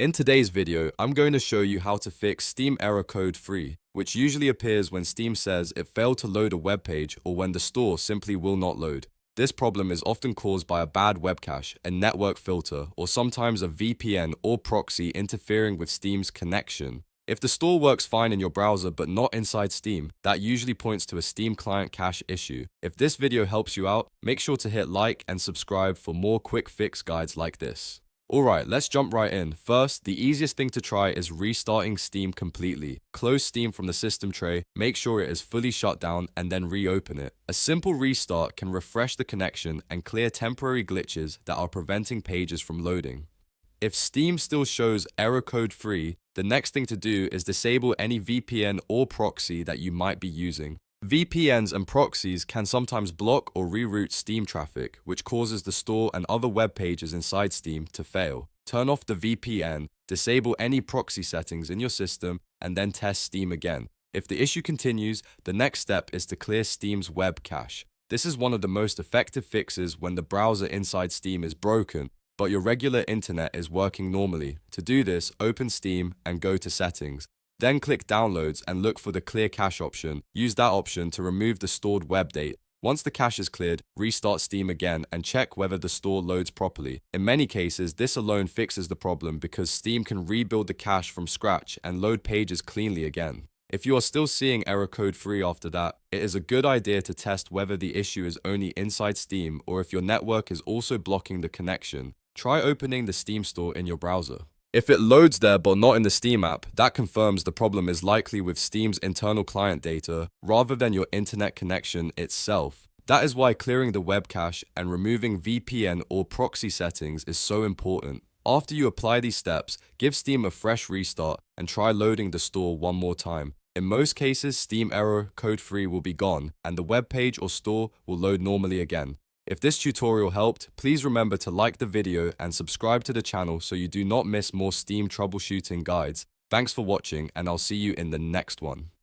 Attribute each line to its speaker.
Speaker 1: In today's video, I'm going to show you how to fix Steam error code 3, which usually appears when Steam says it failed to load a web page or when the store simply will not load. This problem is often caused by a bad web cache, a network filter, or sometimes a VPN or proxy interfering with Steam's connection. If the store works fine in your browser but not inside Steam, that usually points to a Steam client cache issue. If this video helps you out, make sure to hit like and subscribe for more quick fix guides like this. Alright, let's jump right in. First, the easiest thing to try is restarting Steam completely. Close Steam from the system tray, make sure it is fully shut down, and then reopen it. A simple restart can refresh the connection and clear temporary glitches that are preventing pages from loading. If Steam still shows error code 3, the next thing to do is disable any VPN or proxy that you might be using. VPNs and proxies can sometimes block or reroute Steam traffic, which causes the store and other web pages inside Steam to fail. Turn off the VPN, disable any proxy settings in your system, and then test Steam again. If the issue continues, the next step is to clear Steam's web cache. This is one of the most effective fixes when the browser inside Steam is broken, but your regular internet is working normally. To do this, open Steam and go to Settings. Then click Downloads and look for the Clear Cache option. Use that option to remove the stored web date. Once the cache is cleared, restart Steam again and check whether the store loads properly. In many cases, this alone fixes the problem because Steam can rebuild the cache from scratch and load pages cleanly again. If you are still seeing error code 3 after that, it is a good idea to test whether the issue is only inside Steam or if your network is also blocking the connection. Try opening the Steam store in your browser. If it loads there but not in the Steam app, that confirms the problem is likely with Steam's internal client data rather than your internet connection itself. That is why clearing the web cache and removing VPN or proxy settings is so important. After you apply these steps, give Steam a fresh restart and try loading the store one more time. In most cases, Steam error code 3 will be gone and the web page or store will load normally again. If this tutorial helped, please remember to like the video and subscribe to the channel so you do not miss more Steam troubleshooting guides. Thanks for watching and I'll see you in the next one.